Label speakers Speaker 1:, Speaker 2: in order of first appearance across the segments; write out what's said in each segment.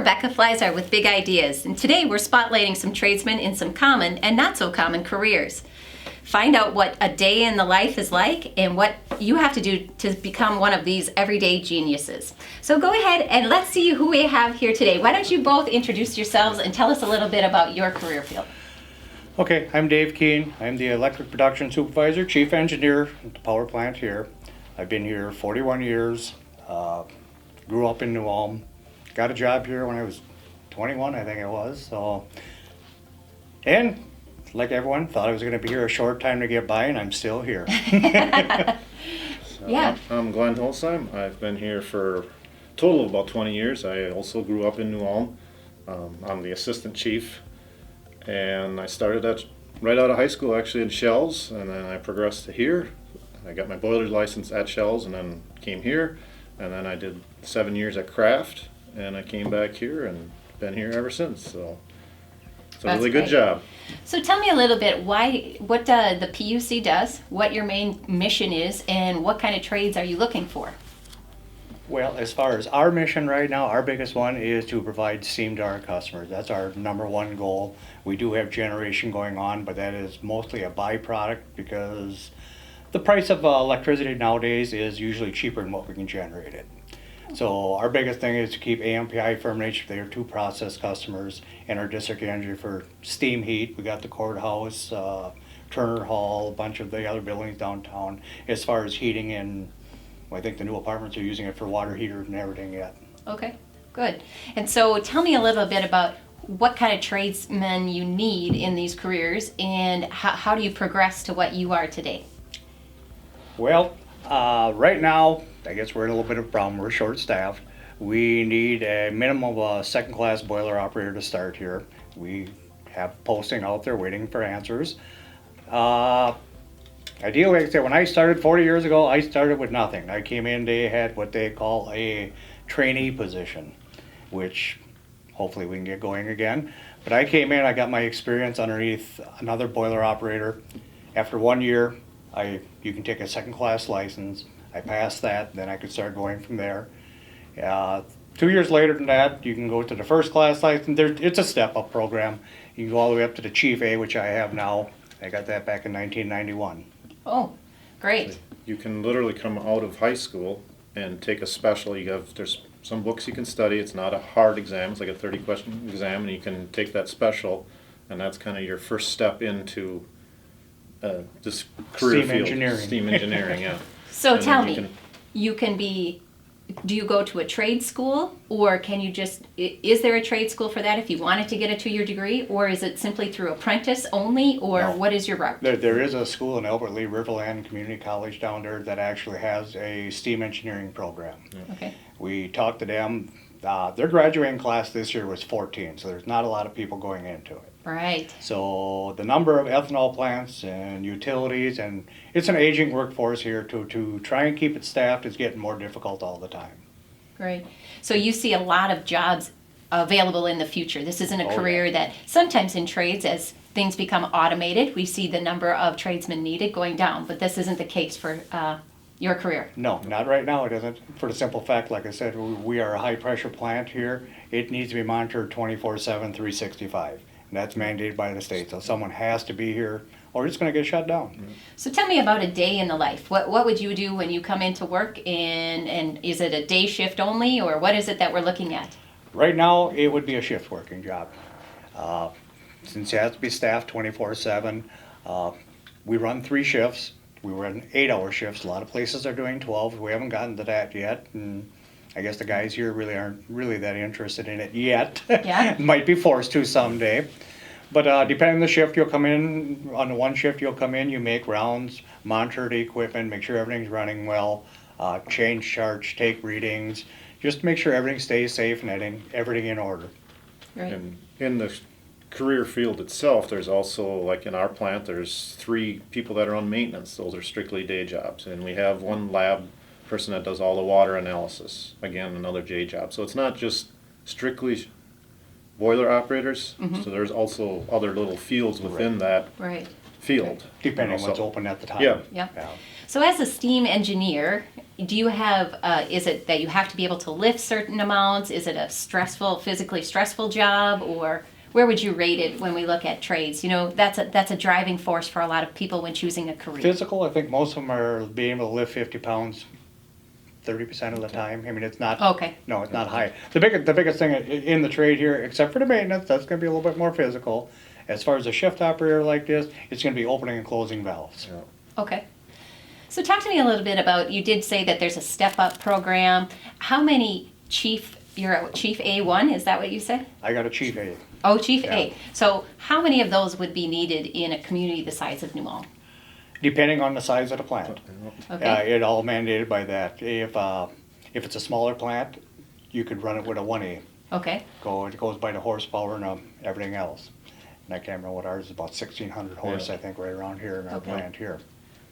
Speaker 1: Rebecca Fleisar with Big Ideas, and today we're spotlighting some tradesmen in some common and not so common careers. Find out what a day in the life is like and what you have to do to become one of these everyday geniuses. So go ahead and let's see who we have here today. Why don't you both introduce yourselves and tell us a little bit about your career field.
Speaker 2: Okay, I'm Dave Keene. I'm the electric production supervisor, chief engineer at the power plant here. I've been here 41 years, grew up in New Ulm, got a job here when I was 21, I think it was. And like everyone, thought I was going to be here a short time to get by, and I'm still here.
Speaker 1: Yeah.
Speaker 3: I'm Glenn Holsheim. I've been here for a total of about 20 years. I also grew up in New Ulm. I'm the assistant chief, and I started right out of high school actually in Shells, and then I progressed to here. I got my boiler license at Shells and then came here, and then I did 7 years at Kraft, and I came back here and been here ever since. So it's a
Speaker 1: That's
Speaker 3: really good
Speaker 1: great.
Speaker 3: job.
Speaker 1: So tell me a little bit what the PUC does, what your main mission is, and what kind of trades are you looking for?
Speaker 2: Well, as far as our mission right now, our biggest one is to provide steam to our customers. That's our number one goal. We do have generation going on, but that is mostly a byproduct because the price of electricity nowadays is usually cheaper than what we can generate it. So our biggest thing is to keep AMPI firm nature. They are two process customers, and our district energy for steam heat. We got the courthouse, Turner Hall, a bunch of the other buildings downtown. As far as heating, and I think the new apartments are using it for water heaters and everything yet.
Speaker 1: Okay, good. And so tell me a little bit about what kind of tradesmen you need in these careers, and how do you progress to what you are today?
Speaker 2: Well, right now, I guess we're in a little bit of a problem. We're short-staffed. We need a minimum of a second-class boiler operator to start here. We have posting out there waiting for answers. Ideally, like I said, when I started 40 years ago, I started with nothing. I came in, they had what they call a trainee position, which hopefully we can get going again. But I came in, I got my experience underneath another boiler operator. After 1 year, you can take a second-class license. I passed that, then I could start going from there. 2 years later than that, you can go to the first-class license. It's a step-up program. You can go all the way up to the Chief A, which I have now. I got that back in 1991.
Speaker 1: Oh, great.
Speaker 3: You can literally come out of high school and take a special. There's some books you can study. It's not a hard exam. It's like a 30-question exam, and you can take that special, and that's kind of your first step into this career
Speaker 2: Steam
Speaker 3: field.
Speaker 2: engineering.
Speaker 3: Steam engineering, yeah.
Speaker 1: So
Speaker 3: And
Speaker 1: tell
Speaker 3: then
Speaker 1: me, do you go to a trade school, or can you is there a trade school for that if you wanted to get a 2-year degree, or is it simply through apprentice only, or
Speaker 2: No.
Speaker 1: what is your route?
Speaker 2: There is a school in Albert Lee, Riverland Community College down there that actually has a steam engineering program.
Speaker 1: Okay.
Speaker 2: We talked to them. Their graduating class this year was 14, so there's not a lot of people going into it.
Speaker 1: Right.
Speaker 2: So the number of ethanol plants and utilities, and it's an aging workforce here, to try and keep it staffed is getting more difficult all the time.
Speaker 1: Great. So you see a lot of jobs available in the future. This isn't a
Speaker 2: Oh,
Speaker 1: career
Speaker 2: yeah.
Speaker 1: that sometimes in trades, as things become automated, we see the number of tradesmen needed going down, but this isn't the case for your career.
Speaker 2: No, not right now, it isn't. For the simple fact, like I said, we are a high-pressure plant here. It needs to be monitored 24/7, 365. And that's mandated by the state. So someone has to be here, or it's going to get shut down.
Speaker 1: So tell me about a day in the life. What would you do when you come into work, and is it a day shift only, or what is it that we're looking at?
Speaker 2: Right now, it would be a shift working job. Since you have to be staffed 24/7, we run 3 shifts. We run 8-hour shifts. A lot of places are doing 12. We haven't gotten to that yet. And I guess the guys here really aren't really that interested in it yet.
Speaker 1: Yeah.
Speaker 2: Might be forced to someday. But depending on the shift, you'll come in. On the one shift, you'll come in, you make rounds, monitor the equipment, make sure everything's running well, change charts, take readings, just make sure everything stays safe and everything in order.
Speaker 1: Right.
Speaker 3: And in the career field itself, there's also, like in our plant, there's 3 people that are on maintenance. Those are strictly day jobs. And we have 1 lab person that does all the water analysis. Again, another day job. So it's not just strictly boiler operators. So there's also other little fields within that
Speaker 1: Right.
Speaker 3: field.
Speaker 2: Depending on
Speaker 3: So-
Speaker 2: what's open at the time.
Speaker 3: Yeah.
Speaker 1: Yeah. So as a STEAM engineer, do you have, is it that you have to be able to lift certain amounts? Is it a physically stressful job? Or where would you rate it when we look at trades? You know, that's a driving force for a lot of people when choosing a career.
Speaker 2: Physical, I think most of them are being able to lift 50 pounds 30% of the time. I mean, it's not,
Speaker 1: Okay.
Speaker 2: no, it's not high. The biggest thing in the trade here, except for the maintenance, that's gonna be a little bit more physical. As far as a shift operator like this, it's gonna be opening and closing valves.
Speaker 3: Yeah.
Speaker 1: Okay. So talk to me a little bit about, you did say that there's a step-up program. How many you're a Chief A1, is that what you said?
Speaker 2: I got a chief aide.
Speaker 1: Oh, Chief
Speaker 2: Yeah.
Speaker 1: A. So how many of those would be needed in a community the size of New Ulm?
Speaker 2: Depending on the size of the plant.
Speaker 1: Okay.
Speaker 2: It all mandated by that. If it's a smaller plant, you could run it with a 1A.
Speaker 1: Okay.
Speaker 2: It goes by the horsepower and everything else. And I can't remember what ours is, about 1,600 horse,
Speaker 3: Yeah.
Speaker 2: I think, right around here in our
Speaker 1: Okay.
Speaker 2: plant here.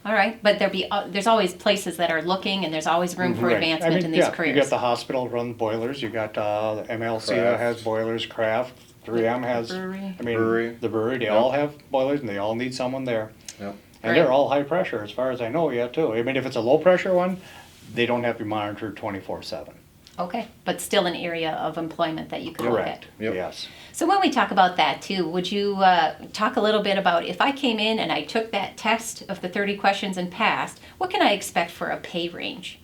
Speaker 1: All right. But there's always places that are looking, and there's always room for
Speaker 2: Right.
Speaker 1: advancement
Speaker 2: I mean,
Speaker 1: in these
Speaker 2: yeah,
Speaker 1: careers.
Speaker 2: You got the hospital runs boilers, you got the MLC that
Speaker 3: Kraft.
Speaker 2: has boilers, Kraft, 3M has,
Speaker 1: Brewery.
Speaker 2: I mean,
Speaker 3: Brewery.
Speaker 2: the brewery, they
Speaker 3: Yep.
Speaker 2: all have boilers and they all need someone there.
Speaker 3: Yep.
Speaker 2: And they're all high pressure as far as I know yet too. I mean, if it's a low pressure one, they don't have to be monitored 24/7.
Speaker 1: Okay. But still an area of employment that you could look at.
Speaker 2: Correct,
Speaker 3: Yep.
Speaker 2: yes.
Speaker 1: So when we talk about that too, would you talk a little bit about if I came in and I took that test of the 30 questions and passed, what can I expect for a pay range?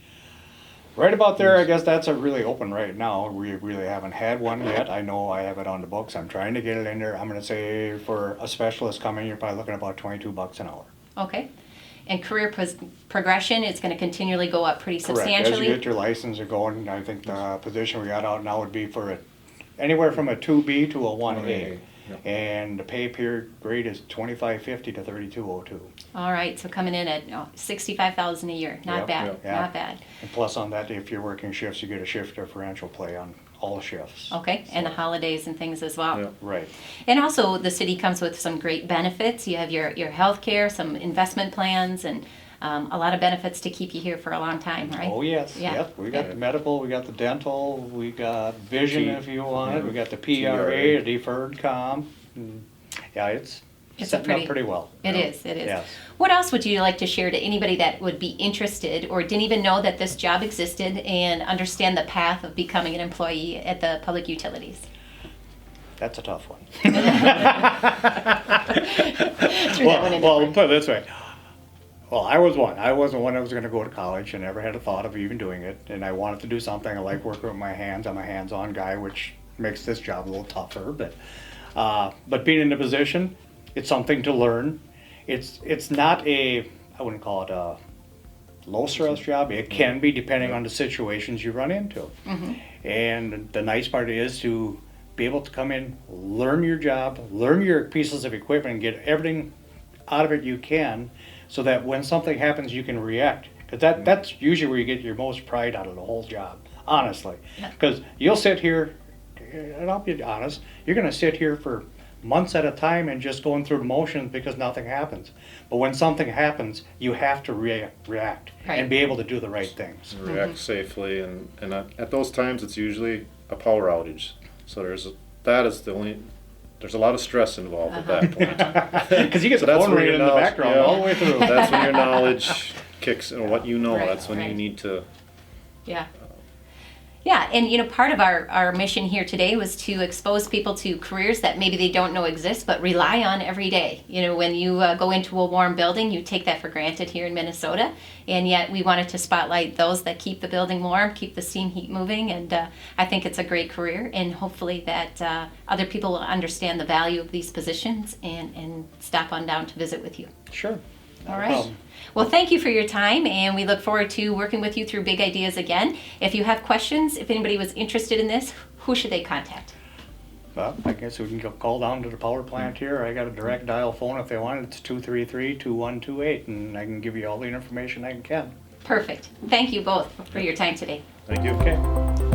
Speaker 2: Right about there, I guess that's a really open right now. We really haven't had one yet. I know I have it on the books. I'm trying to get it in there. I'm gonna say for a specialist coming, you're probably looking at about $22 an hour.
Speaker 1: Okay. And career progression is going to continually go up pretty
Speaker 2: Correct. As
Speaker 1: substantially.
Speaker 2: you get your license, you're going, I think the position we got out now would be for anywhere from a 2B to a 1A.
Speaker 3: Yep.
Speaker 2: And the pay period grade is 2550 to 3202.
Speaker 1: All right, so coming in at 65,000 a year, not
Speaker 2: Yep,
Speaker 1: bad,
Speaker 3: yep.
Speaker 2: Yeah.
Speaker 1: not bad.
Speaker 2: And plus on that, if you're working shifts, you get a shift differential play on all shifts.
Speaker 1: Okay, and the holidays and things as well.
Speaker 3: Yep.
Speaker 2: Right.
Speaker 1: And also, the city comes with some great benefits. You have your health care, some investment plans, and a lot of benefits to keep you here for a long time, right?
Speaker 2: Oh, yes,
Speaker 1: Yeah.
Speaker 2: yep. We got the medical, we got the dental, we got vision
Speaker 3: T-
Speaker 2: if you want it, we got the
Speaker 3: TRA.
Speaker 2: PRA, a deferred comp. Yeah, it's
Speaker 1: It's
Speaker 2: setting up pretty well.
Speaker 1: It is, it is.
Speaker 2: Yes.
Speaker 1: What else would you like to share to anybody that would be interested or didn't even know that this job existed and understand the path of becoming an employee at the public utilities?
Speaker 2: That's a tough one.
Speaker 1: Threw that one in
Speaker 2: Well,
Speaker 1: there.
Speaker 2: put it this way. Well, I was one. I wasn't one that was going to go to college. I never had a thought of even doing it. And I wanted to do something. I like working with my hands. I'm a hands-on guy, which makes this job a little tougher. But being in the position, it's something to learn. It's not I wouldn't call it a low-stress job. It can be depending on the situations you run into. And the nice part is to be able to come in, learn your job, learn your pieces of equipment, and get everything out of it you can, so that when something happens, you can react. Because that's usually where you get your most pride out of the whole job, honestly.
Speaker 1: Yeah.
Speaker 2: Because you'll sit here, and I'll be honest, you're going to sit here for months at a time and just going through the motions because nothing happens. But when something happens, you have to react
Speaker 1: Right.
Speaker 2: and be able to do the right things.
Speaker 3: React safely, and at those times it's usually a power outage. So there's a lot of stress involved at that point.
Speaker 2: Because you get
Speaker 3: So
Speaker 2: the
Speaker 3: that's
Speaker 2: phone
Speaker 3: where
Speaker 2: ringing
Speaker 3: your
Speaker 2: in the
Speaker 3: knowledge-
Speaker 2: background
Speaker 3: yeah.
Speaker 2: all the way through.
Speaker 3: That's when your knowledge kicks in, what you know.
Speaker 1: Right,
Speaker 3: That's when
Speaker 1: right.
Speaker 3: you need to.
Speaker 1: Yeah. Yeah, and part of our mission here today was to expose people to careers that maybe they don't know exist, but rely on every day. When you go into a warm building, you take that for granted here in Minnesota, and yet we wanted to spotlight those that keep the building warm, keep the steam heat moving, and I think it's a great career, and hopefully that other people will understand the value of these positions and stop on down to visit with you.
Speaker 2: Sure.
Speaker 1: All
Speaker 2: No
Speaker 1: right.
Speaker 2: problem.
Speaker 1: Well, thank you for your time, and we look forward to working with you through Big Ideas again. If you have questions, if anybody was interested in this, who should they contact?
Speaker 2: Well, I guess we can call down to the power plant here. I got a direct dial phone if they want it. It's 233-2128, and I can give you all the information I can.
Speaker 1: Perfect. Thank you both for your time today.
Speaker 3: Thank you.
Speaker 2: Okay.